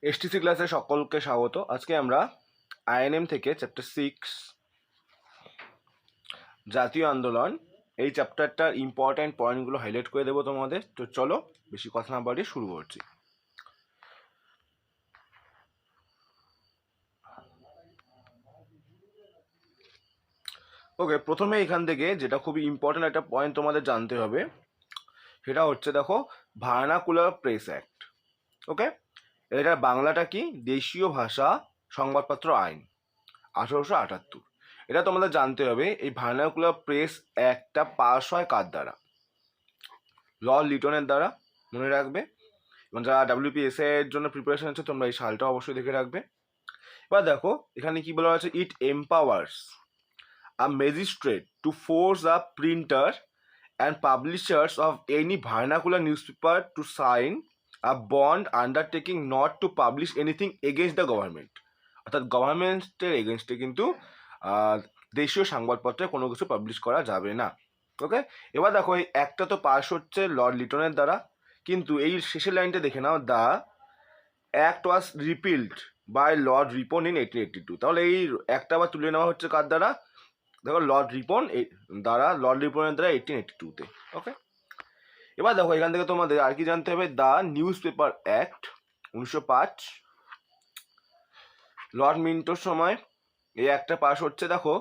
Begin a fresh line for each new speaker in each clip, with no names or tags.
STC ক্লাসে সকলকে স্বাগত। আজকে আমরা আইএনএম থেকে চ্যাপ্টার 6 জাতীয় আন্দোলন এই চ্যাপ্টারটার ইম্পর্ট্যান্ট পয়েন্টগুলো হাইলাইট করে দেবো তোমাদের। তো চলো বেশি কথা না বাড়িয়ে শুরু করছি। ওকে, প্রথমে এখান থেকে যেটা খুবই ইম্পর্ট্যান্ট একটা পয়েন্ট তোমাদের জানতে হবে, সেটা হচ্ছে দেখো ভার্নাকুলার প্রেস অ্যাক্ট। ওকে, এটা বাংলাটা কি? দেশীয় ভাষা সংবাদপত্র আইন 1878। এটা তোমাদের জানতে হবে। এই ভার্নাকুলার প্রেস অ্যাক্টটা পাস হয় কার দ্বারা? লর্ড লিটনের দ্বারা, মনে রাখবে। এবং যারা WPSA এর জন্য প্রিপারেশন আছে তোমরা এই সালটা অবশ্যই দেখে রাখবে। এবার দেখো এখানে কি বলা হয়েছে, it empowers a magistrate to force a printer and publishers of any vernacular newspaper to sign a bond undertaking not to publish anything against the government. অর্থাৎ গভর্নমেন্টের এগেনস্টে কিন্তু দেশীয় সংবাদপত্রে কোনো কিছু পাবলিশ করা যাবে না। ওকে, এবার দেখো এই একটা তো পাস হচ্ছে লর্ড লিটনের দ্বারা, কিন্তু এই শেষের লাইনটা দেখে নাও, the act was repealed by Lord Ripon in 1882। তাহলে এই একটা আবার তুলে নেওয়া হচ্ছে কার দ্বারা? দেখো লর্ড রিপন দ্বারা, লর্ড রিপনের দ্বারা 1882-তে। ওকে, এবার দেখো এখান থেকে তোমাদের আর কি জানতে হবে, the newspaper act 1905 Lord মিন্টোর সময় এই একটা পাস হচ্ছে। দেখো,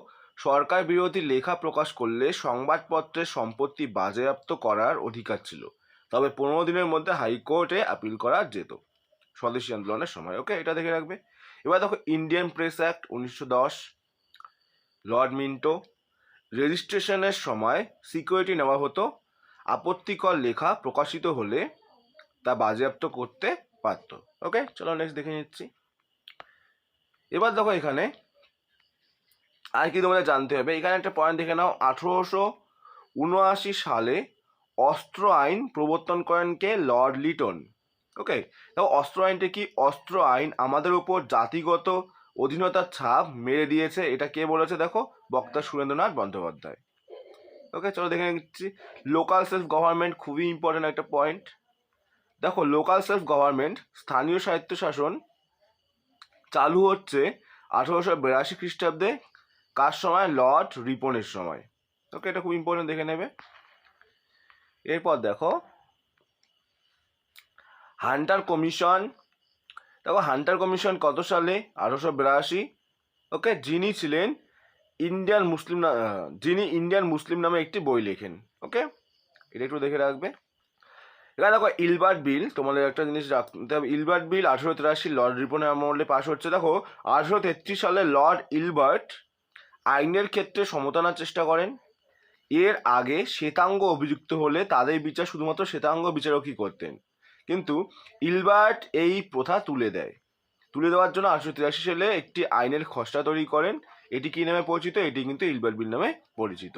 সরকার বিরোধী লেখা প্রকাশ করলে সংবাদপত্রের সম্পত্তি বাজেয়াপ্ত করার অধিকার ছিল, তবে 15 দিনের মধ্যে হাইকোর্টে আপিল করা যেত। স্বদেশী আন্দোলনের সময়। ওকে, এটা দেখে রাখবে। এবার দেখো Indian press act 1910 Lord Minto, রেজিস্ট্রেশনের সময় সিকিউরিটি নেওয়া হতো, আপত্তিকর লেখা প্রকাশিত হলে তা বাজেয়াপ্ত করতে পারত। ওকে, চলো নেক্সট দেখে নিচ্ছি। এবার দেখো এখানে আর কি তোমাদের জানতে হবে, এখানে একটা পয়েন্ট দেখে নাও। 1879 সালে অস্ত্র আইন প্রবর্তন করেন কে? লর্ড লিটন। ওকে, দেখো অস্ত্র আইনটা কি? অস্ত্র আইন আমাদের উপর জাতিগত অধীনতার ছাপ মেরে দিয়েছে, এটা কে বলেছে? দেখো বক্তা সুরেন্দ্রনাথ বন্দ্যোপাধ্যায়। ওকে, চলো দেখে নিচ্ছি। লোকাল সেলফ গভর্নমেন্ট খুবই ইম্পর্টেন্ট একটা পয়েন্ট। দেখো লোকাল সেলফ গভর্নমেন্ট, স্থানীয় স্বায়ত্তশাসন চালু হচ্ছে 1882 খ্রিস্টাব্দে। কার সময়? লর্ড রিপনের সময়। ওকে, এটা খুব ইম্পর্টেন্ট, দেখে নেবে। এরপর দেখো হান্টার কমিশন। দেখো হান্টার কমিশন কত সালে? 1882। ওকে, যিনি ইন্ডিয়ান মুসলিম নামে একটি বই লেখেন। ওকে, এটা একটু দেখে রাখবে। এখানে দেখো ইলবার্ট বিল, তোমাদের একটা জিনিস রাখতে হবে, ইলবার্ট বিল 1883 লর্ড রিপনের আমলে পাশ হচ্ছে। দেখো 1833 সালে লর্ড ইলবার্ট আইনের ক্ষেত্রে সমতা আনার চেষ্টা করেন। এর আগে শ্বেতাঙ্গ অভিযুক্ত হলে তাদের বিচার শুধুমাত্র শ্বেতাঙ্গ বিচারকই করতেন, কিন্তু ইলবার্ট এই প্রথা তুলে দেওয়ার জন্য 1883 সালে একটি আইনের খসড়া তৈরি করেন। এটি কি নামে পরিচিত? এটি কিন্তু ইলবার্ট বিল নামে পরিচিত।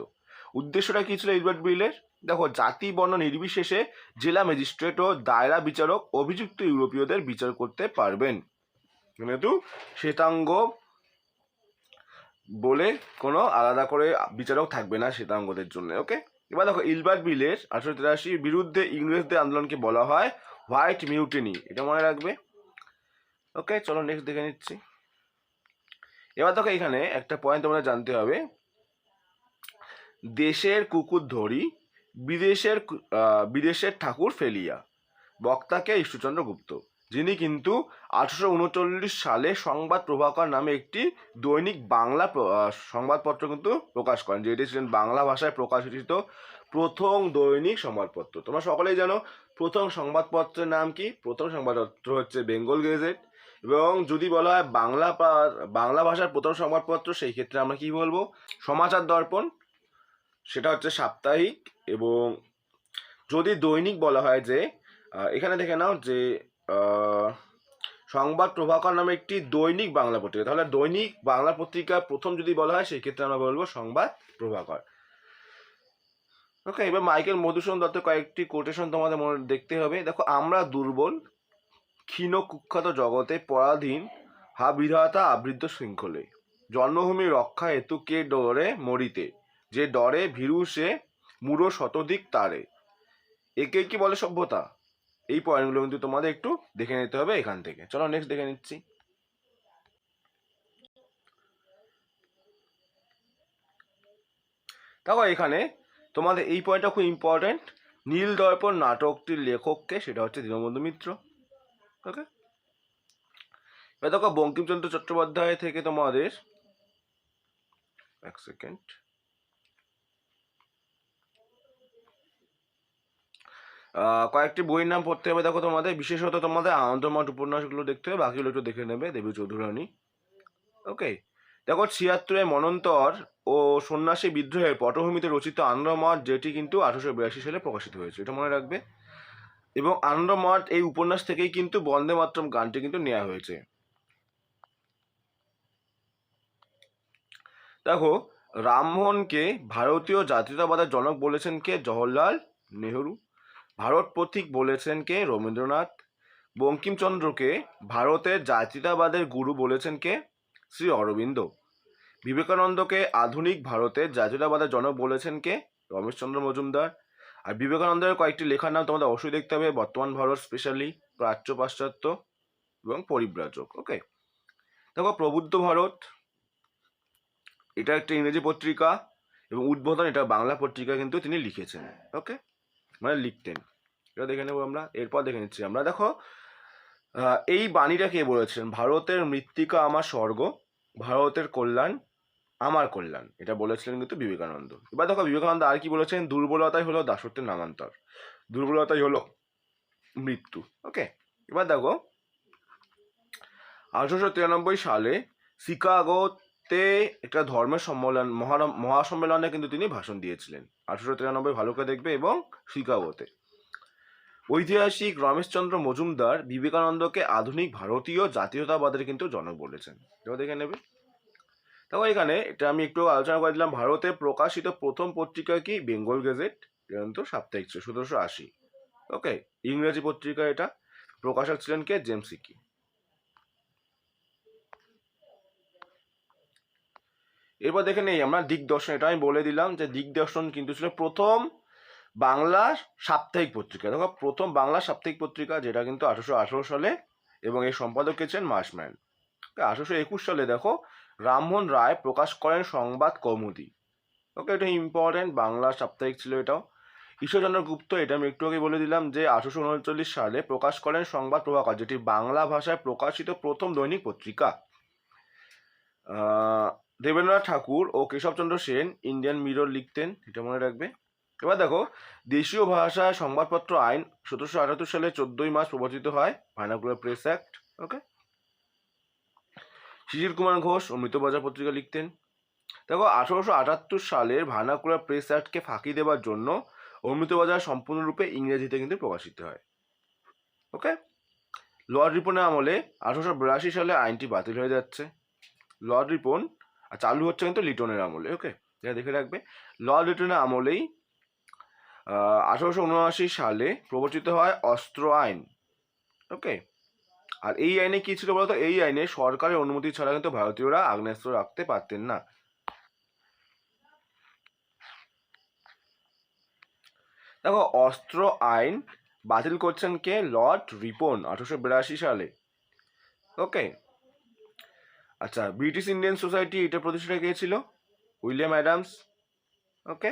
উদ্দেশ্যটা কি ছিল ইলবার্ট বিলের? দেখো জাতি বর্ণ নির্বিশেষে জেলা ম্যাজিস্ট্রেট ও দায়রা বিচারক অভিযুক্ত ইউরোপীয়দের বিচার করতে পারবেন, কিন্তু শ্বেতাঙ্গ বলে কোনো আলাদা করে বিচারক থাকবে না শ্বেতাঙ্গদের জন্য। ওকে, এবার দেখো ইলবার্ট বিলের 1883 বিরুদ্ধে ইংরেজদের আন্দোলনকে বলা হয় হোয়াইট মিউটিনি, এটা মনে রাখবে। ওকে, চলো নেক্সট দেখে নিচ্ছি। এবার দেখো এখানে একটা পয়েন্ট তোমরা জানতে হবে, দেশের কুকুর ধরি বিদেশের ঠাকুর ফেলিয়া। বক্তাকে ঈশ্বরচন্দ্র গুপ্ত, যিনি কিন্তু 1839 সালে সংবাদ প্রভাকর নামে একটি দৈনিক বাংলা সংবাদপত্র কিন্তু প্রকাশ করেন, যেটি ছিলেন বাংলা ভাষায় প্রকাশিত প্রথম দৈনিক সংবাদপত্র। তোমরা সকলেই জানো প্রথম সংবাদপত্রের নাম কি? প্রথম সংবাদপত্র হচ্ছে বেঙ্গল গেজেট। এবং যদি বলা হয় বাংলা ভাষার প্রথম সংবাদপত্র, সেই ক্ষেত্রে আমরা কি বলবো? সমাচার দর্পণ, সেটা হচ্ছে সাপ্তাহিক। এবং যদি দৈনিক বলা হয়, যে এখানে দেখে নাও যে সংবাদ প্রভাকর নামে একটি দৈনিক বাংলা পত্রিকা, তাহলে দৈনিক বাংলা পত্রিকা প্রথম যদি বলা হয় সেই ক্ষেত্রে আমরা বলবো সংবাদ প্রভাকর। ওকে, এবার মাইকেল মধুসূদন দত্তের কয়েকটি কোটেশন তোমাদের মনে দেখতে হবে। দেখো, আমরা দুর্বল ক্ষীণ কুখ্যাত জগতে পরাধীন হা বিধাতা আবৃত শৃঙ্খলে, জন্মভূমি রক্ষা হেতু কে ডরে মরিতে, যে ডরে ভীরু সে মূঢ় শতধিক তারে। একে কি বলে সভ্যতা? এই পয়েন্টগুলো কিন্তু তোমাদের একটু দেখে নিতে হবে এখান থেকে। চলো নেক্সট দেখে নিচ্ছি। দেখো এখানে তোমাদের এই পয়েন্টটা খুব ইম্পর্টেন্ট। নীল দর্পণ নাটকটির লেখককে, সেটা হচ্ছে দীনবন্ধু মিত্র। ওকে, এবার দেখো বঙ্কিমচন্দ্র চট্টোপাধ্যায় থেকে তোমাদের এক সেকেন্ড, কয়েকটি বইয়ের নাম পড়তে হবে। দেখো তোমাদের বিশেষত তোমাদের আনন্দমঠ উপন্যাসগুলো দেখতে হবে, বাকিগুলো একটু দেখে নেবে। দেবী চৌধুরানী। ওকে, দেখো ৭৬ মনন্তর ও সন্ন্যাসী বিদ্রোহের পটভূমিতে রচিত আনন্দমঠ, যেটি কিন্তু 1882 সালে প্রকাশিত হয়েছে, এটা মনে রাখবে। এবং আনন্দমঠ এই উপন্যাস থেকেই কিন্তু বন্দে মাতরম গানটি কিন্তু নেওয়া হয়েছে। দেখো রামমোহনকে ভারতীয় জাতীয়তাবাদের জনক বলেছেন কে? জওহরলাল নেহরু। ভারত পথিক বলেছেন কে? রবীন্দ্রনাথ। বঙ্কিমচন্দ্রকে ভারতের জাতীয়তাবাদের গুরু বলেছেন কে? শ্রী অরবিন্দ। বিবেকানন্দকে আধুনিক ভারতের জাতীয়তাবাদের জনক বলেছেন কে? রমেশচন্দ্র মজুমদার। আর বিবেকানন্দের কয়েকটি লেখার নাম তোমাদের অবশ্যই দেখতে হবে, বর্তমান ভারত, স্পেশালি প্রাচ্য, পাশ্চাত্য এবং পরিব্রাজক। ওকে, দেখো প্রবুদ্ধ ভারত, এটা একটা ইংরেজি পত্রিকা, এবং উদ্বোধন, এটা বাংলা পত্রিকা কিন্তু তিনি লিখেছেন। ওকে, মানে লিখতেন। এটা দেখে নেবো আমরা। এরপর দেখে নিচ্ছি আমরা। দেখো এই বাণীটা কে বলেছেন? ভারতের মৃত্তিকা আমার স্বর্গ, ভারতের কল্যাণ আমার কল্যাণ, এটা বলেছিলেন কিন্তু বিবেকানন্দ। এবার দেখো বিবেকানন্দ আর কি বলেছেন? দুর্বলতাই হলো দাসত্বের নামান্তর, দুর্বলতাই হলো মৃত্যু। ওকে, এবার দেখো 1893 সালে শিকাগোতে একটা ধর্মের সম্মেলন, মহাসম্মেলনে কিন্তু তিনি ভাষণ দিয়েছিলেন। 1893 ভালো করে দেখবে, এবং শিকাগোতে। ঐতিহাসিক রমেশচন্দ্র মজুমদার বিবেকানন্দকে আধুনিক ভারতীয় জাতীয়তাবাদের কিন্তু জনক বলেছেন, এটাও দেখে নেবে। দেখো এখানে এটা আমি একটু আলোচনা করে দিলাম। ভারতে প্রকাশিত প্রথম পত্রিকা কি? বেঙ্গল গেজেট, কিন্তু সাপ্তাহিক ছিল 1780। ওকে, ইংরেজি পত্রিকা এটা, প্রকাশক ছিলেন কে? James Hicky. এরপর দেখে নেই আমরা দিগদর্শন। এটা আমি বলে দিলাম যে দিগদর্শন কিন্তু ছিল প্রথম বাংলা সাপ্তাহিক পত্রিকা। দেখো প্রথম বাংলা সাপ্তাহিক পত্রিকা, যেটা কিন্তু 1818 সালে, এবং এর সম্পাদক কে ছিলেন মার্শম্যান। 1821 সালে দেখো রামমোহন রায় প্রকাশ করেন সংবাদ কৌমুদি। ওকে, এটা ইম্পর্টেন্ট, বাংলা সাপ্তাহিক ছিল এটাও। ঈশ্বরচন্দ্র গুপ্ত, এটা আমি একটু আগে বলে দিলাম যে 1839 সালে প্রকাশ করেন সংবাদ প্রভাকর, যেটি বাংলা ভাষায় প্রকাশিত প্রথম দৈনিক পত্রিকা। দেবেন্দ্রনাথ ঠাকুর ও কেশবচন্দ্র সেন ইন্ডিয়ান মিরর লিখতেন, এটা মনে রাখবে। এবার দেখো দেশীয় ভাষায় সংবাদপত্র আইন 1778 সালে 14 মার্চ প্রবর্তিত হয়, ভার্নাকুলার প্রেস অ্যাক্ট। ওকে, শিশির কুমার ঘোষ অমৃতবাজার পত্রিকা লিখতেন। দেখো 1878 সালের ভার্নাকুলার প্রেস অ্যাক্টকে ফাঁকি দেওয়ার জন্য অমৃতবাজার সম্পূর্ণরূপে ইংরেজিতে কিন্তু প্রকাশিত হয়। ওকে, লর্ড রিপনের আমলে 1882 সালে আইনটি বাতিল হয়ে যাচ্ছে। লর্ড রিপন আর চালু হচ্ছে কিন্তু লিটনের আমলে। ওকে, এটা দেখে রাখবে। লর্ড লিটনের আমলেই 1879 সালে প্রবর্তিত হয় অস্ত্র আইন। ওকে, আর এই আইনে কি ছিল বলতো? এই আইনে সরকারের অনুমতি ছাড়া কিন্তু ভারতীয়রা আগ্নেয়াস্ত্র রাখতে পারতেন না। দেখো অস্ত্র আইন বাতিল করছেন কে? লর্ড রিপন 1882 সালে। ওকে, আচ্ছা, ব্রিটিশ ইন্ডিয়ান সোসাইটি, এটা প্রতিষ্ঠাতা কে ছিল? William Adams. ওকে,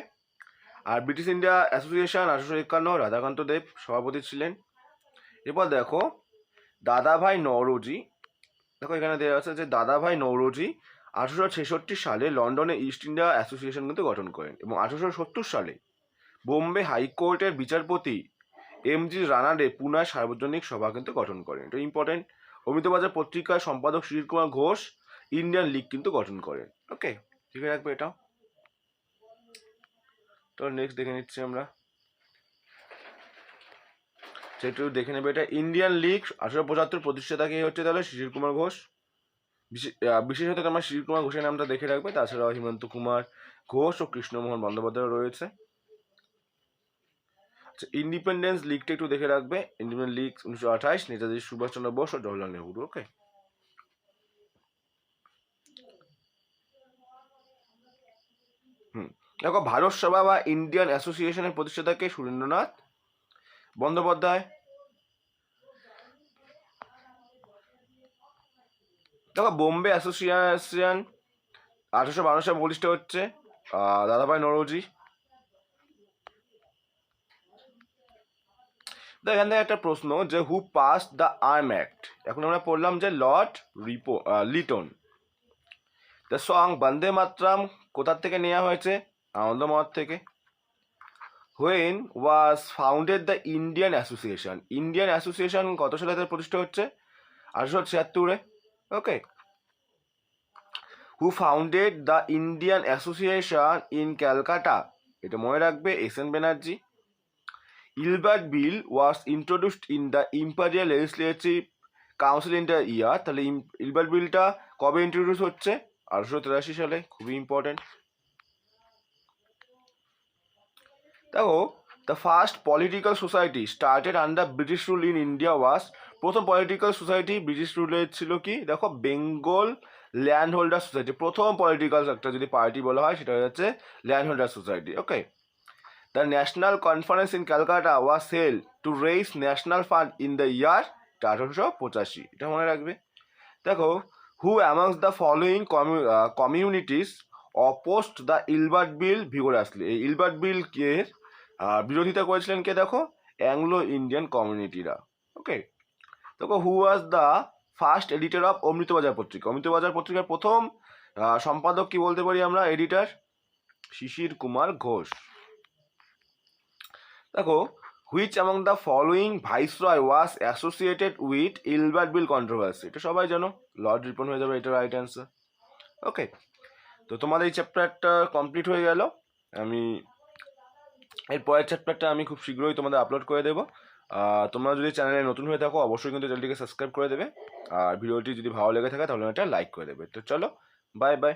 আর British India association 1851 Radhakanta Deb সভাপতি ছিলেন। এরপর দেখো দাদাভাই নওরোজি। দেখো এখানে দেওয়া আছে যে দাদাভাই নওরোজি 1866 সালে লন্ডনে ইস্ট ইন্ডিয়া অ্যাসোসিয়েশন কিন্তু গঠন করেন, এবং 1870 সালে বোম্বে হাইকোর্টের বিচারপতি এমজি রানাডে পুনায় সার্বজনীন সভা কিন্তু গঠন করেন, এটা ইম্পর্টেন্ট। অমৃতবাজার পত্রিকার সম্পাদক শিশির কুমার ঘোষ ইন্ডিয়ান লীগ কিন্তু গঠন করেন। ওকে, ঠিক রাখবে এটাও। তো নেক্সট দেখে নিচ্ছি আমরা, সেটা দেখে নেবে। এটা ইন্ডিয়ান লীগ 1875 প্রতিষ্ঠাতা কে হচ্ছে? তাহলে শিশির কুমার ঘোষ। বিশেষত তোমার শিশির কুমার ঘোষের নামটা দেখে রাখবে। তাছাড়াও হিমন্ত কুমার ঘোষ ও কৃষ্ণমোহন বন্দ্যোপাধ্যায় রয়েছে। আচ্ছা, ইন্ডিপেন্ডেন্স লিগটা একটু দেখে রাখবে। ইন্ডিপেন্ডেন্স লিগ 1928, নেতাজি সুভাষচন্দ্র বোস ও জওহরলাল নেহরু। ওকে, দেখো ভারত সভা বা ইন্ডিয়ান অ্যাসোসিয়েশনের প্রতিষ্ঠাতাকে সুরেন্দ্রনাথ বন্দ্যোপাধ্যায়। দেখো বোম্বে অ্যাসোসিয়েশন 1852 সালে প্রতিষ্ঠা হচ্ছে, দাদাভাই নওরোজি। এখান থেকে একটা প্রশ্ন যে who pass the arm act, এখন আমরা পড়লাম যে Lord Lytton. The song Bande Mataram কোথার থেকে নেওয়া হয়েছে? আনন্দমঠ থেকে। When was founded the Indian association, Indian association কত সালে তাদের প্রতিষ্ঠা হচ্ছে? 1876-এ। Okay. Who founded the Indian association in Calcutta, এটা মনে রাখবে, S N. Banerjee. Ilbert bill was introduced in the imperial legislative council in the year, তাহলে ইলবার্ট বিলটা কবে ইন্ট্রোডিউস হচ্ছে? 1883 সালে, খুবই ইম্পর্টেন্ট। দেখো the first political society started under British rule in India was, প্রথম পলিটিক্যাল সোসাইটি ব্রিটিশ রুলের ছিল কি? দেখো বেঙ্গল ল্যান্ড হোল্ডার সোসাইটি, প্রথম পলিটিক্যাল একটা যদি পার্টি বলা হয় সেটা হচ্ছে land holder society. Okay. The national conference in Calcutta was held to raise national fund in the year 1885, এটা মনে রাখবে। দেখো who amongst the following communities opposed the Ilbert bill vigorously, এই ইলবার্ট বিলকে বিরোধিতা করেছিলেন কে? দেখো অ্যাংলো ইন্ডিয়ান কমিউনিটিরা। ওকে। দেখো who was the first editor of Amritabazar Patrika, Amritabazar পত্রিকার প্রথম সম্পাদক কি বলতে পারি আমরা? এডিটর শিশির কুমার ঘোষ। দেখো which among the following viceroy was associated with Ilbert bill controversy, এটা সবাই জানো, লর্ড রিপন হয়ে যাবে, এটা রাইট অ্যান্সার। ওকে। তো তোমাদের এই চ্যাপ্টারটা কমপ্লিট হয়ে গেল। আমি এর পরের চ্যাপ্টারটা আমি খুব শীঘ্রই তোমাদের আপলোড করে দেবো। তোমরা যদি চ্যানেলে নতুন হয়ে থাকো অবশ্যই কিন্তু চ্যানেলটিকে সাবস্ক্রাইব করে দেবে, আর ভিডিওটি যদি ভালো লেগে থাকে তাহলে এটা লাইক করে দেবে। তো চলো, বাই বাই।